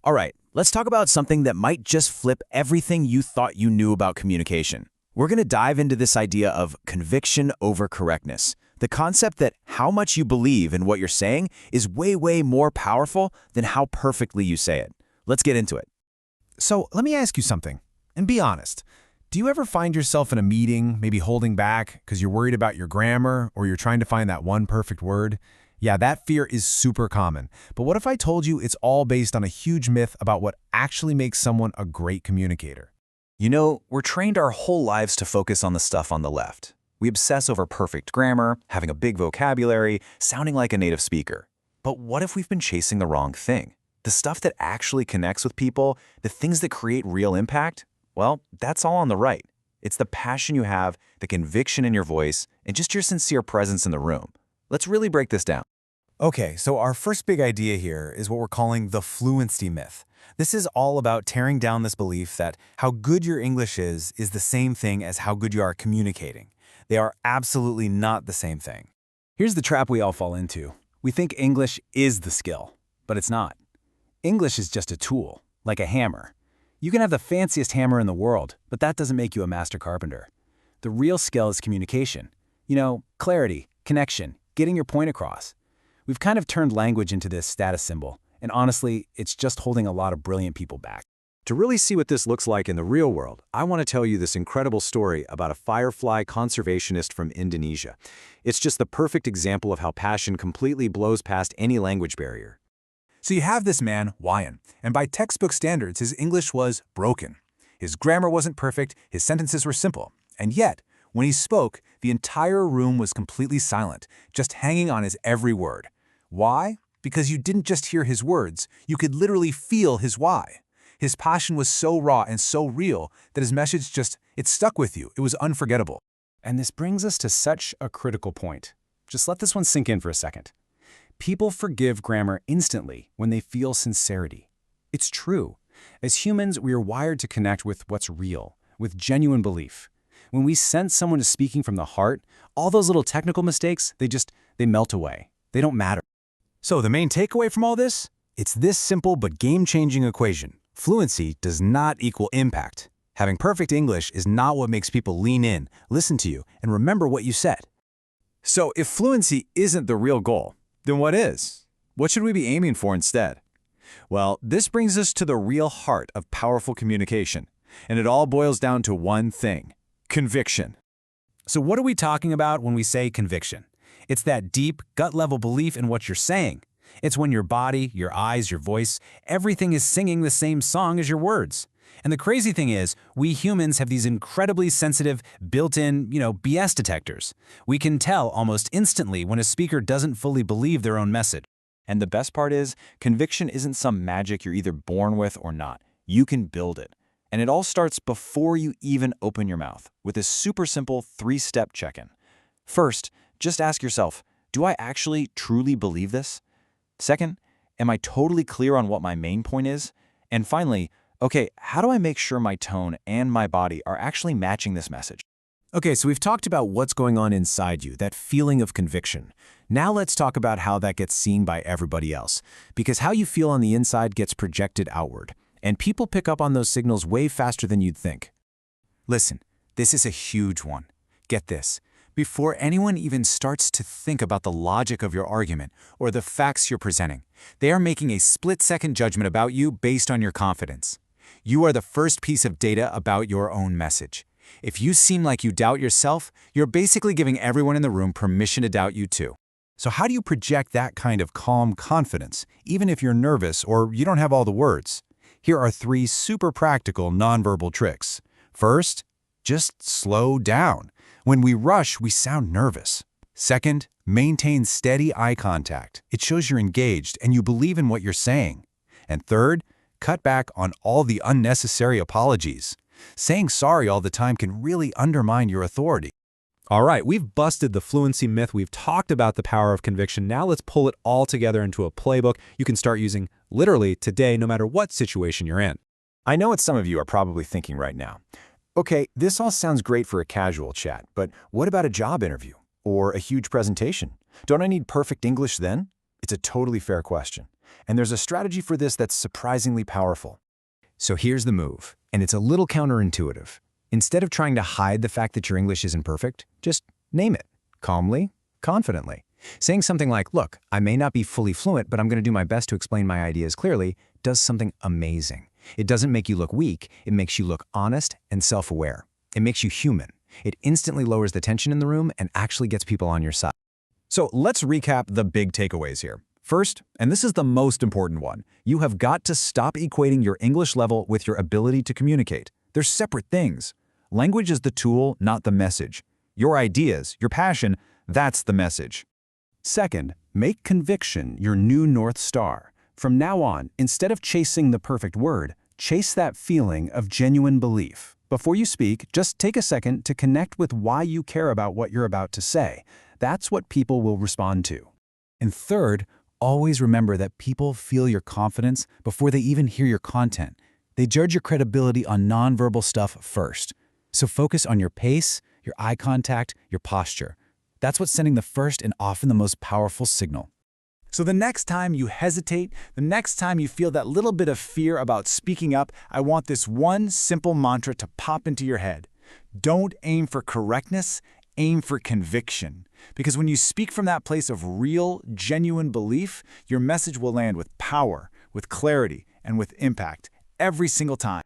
All right, let's talk about something that might just flip everything you thought you knew about communication. We're going to dive into this idea of conviction over correctness, the concept that how much you believe in what you're saying is way more powerful than how perfectly you say it. Let's get into it. So let me ask you something, and be honest. Do you ever find yourself in a meeting, maybe holding back because you're worried about your grammar or you're trying to find that one perfect word? Yeah, that fear is super common. But what if I told you it's all based on a huge myth about what actually makes someone a great communicator? You know, we're trained our whole lives to focus on the stuff on the left. We obsess over perfect grammar, having a big vocabulary, sounding like a native speaker. But what if we've been chasing the wrong thing? The stuff that actually connects with people, the things that create real impact? Well, that's all on the right. It's the passion you have, the conviction in your voice, and just your sincere presence in the room. Let's really break this down. Okay, so our first big idea here is what we're calling the fluency myth. This is all about tearing down this belief that how good your English is the same thing as how good you are communicating. They are absolutely not the same thing. Here's the trap we all fall into. We think English is the skill, but it's not. English is just a tool, like a hammer. You can have the fanciest hammer in the world, but that doesn't make you a master carpenter. The real skill is communication. You know, clarity, connection, getting your point across. We've kind of turned language into this status symbol, and honestly, it's just holding a lot of brilliant people back. To really see what this looks like in the real world, I want to tell you this incredible story about a firefly conservationist from Indonesia. It's just the perfect example of how passion completely blows past any language barrier. So you have this man, Wayan, and by textbook standards, his English was broken. His grammar wasn't perfect, his sentences were simple, and yet, when he spoke, the entire room was completely silent, just hanging on his every word. Why? Because you didn't just hear his words, you could literally feel his why. His passion was so raw and so real that his message it stuck with you. It was unforgettable. And this brings us to such a critical point. Just let this one sink in for a second. People forgive grammar instantly when they feel sincerity. It's true. As humans, we are wired to connect with what's real, with genuine belief. When we sense someone is speaking from the heart, all those little technical mistakes, they melt away. They don't matter. So the main takeaway from all this? It's this simple but game-changing equation. Fluency does not equal impact. Having perfect English is not what makes people lean in, listen to you, and remember what you said. So if fluency isn't the real goal, then what is? What should we be aiming for instead? Well, this brings us to the real heart of powerful communication, and it all boils down to one thing: conviction. So what are we talking about when we say conviction? It's that deep, gut-level belief in what you're saying. It's when your body, your eyes, your voice, everything is singing the same song as your words. And the crazy thing is, we humans have these incredibly sensitive, built-in, BS detectors. We can tell almost instantly when a speaker doesn't fully believe their own message. And the best part is, conviction isn't some magic you're either born with or not. You can build it. And it all starts before you even open your mouth, with a super simple 3-step check-in. First, just ask yourself, do I actually truly believe this? Second, am I totally clear on what my main point is? And finally, okay, how do I make sure my tone and my body are actually matching this message? Okay, so we've talked about what's going on inside you, that feeling of conviction. Now let's talk about how that gets seen by everybody else, because how you feel on the inside gets projected outward, and people pick up on those signals way faster than you'd think. Listen, this is a huge one. Get this. Before anyone even starts to think about the logic of your argument or the facts you're presenting, they are making a split-second judgment about you based on your confidence. You are the first piece of data about your own message. If you seem like you doubt yourself, you're basically giving everyone in the room permission to doubt you too. So how do you project that kind of calm confidence, even if you're nervous or you don't have all the words? Here are 3 super practical nonverbal tricks. First, just slow down. When we rush, we sound nervous. Second, maintain steady eye contact. It shows you're engaged and you believe in what you're saying. And third, cut back on all the unnecessary apologies. Saying sorry all the time can really undermine your authority. All right, we've busted the fluency myth. We've talked about the power of conviction. Now let's pull it all together into a playbook you can start using literally today, no matter what situation you're in. I know what some of you are probably thinking right now. Okay, this all sounds great for a casual chat, but what about a job interview or a huge presentation? Don't I need perfect English then? It's a totally fair question. And there's a strategy for this that's surprisingly powerful. So here's the move, and it's a little counterintuitive. Instead of trying to hide the fact that your English isn't perfect, just name it, calmly, confidently. Saying something like, look, I may not be fully fluent, but I'm going to do my best to explain my ideas clearly, does something amazing. It doesn't make you look weak, it makes you look honest and self-aware. It makes you human. It instantly lowers the tension in the room and actually gets people on your side. So let's recap the big takeaways here. First, and this is the most important one, you have got to stop equating your English level with your ability to communicate. They're separate things. Language is the tool, not the message. Your ideas, your passion, that's the message. Second, make conviction your new North Star. From now on, instead of chasing the perfect word, chase that feeling of genuine belief. Before you speak, just take a second to connect with why you care about what you're about to say. That's what people will respond to. And third, always remember that people feel your confidence before they even hear your content. They judge your credibility on nonverbal stuff first. So focus on your pace, your eye contact, your posture. That's what's sending the first and often the most powerful signal. So the next time you hesitate, the next time you feel that little bit of fear about speaking up, I want this one simple mantra to pop into your head. Don't aim for correctness, aim for conviction. Because when you speak from that place of real, genuine belief, your message will land with power, with clarity, and with impact every single time.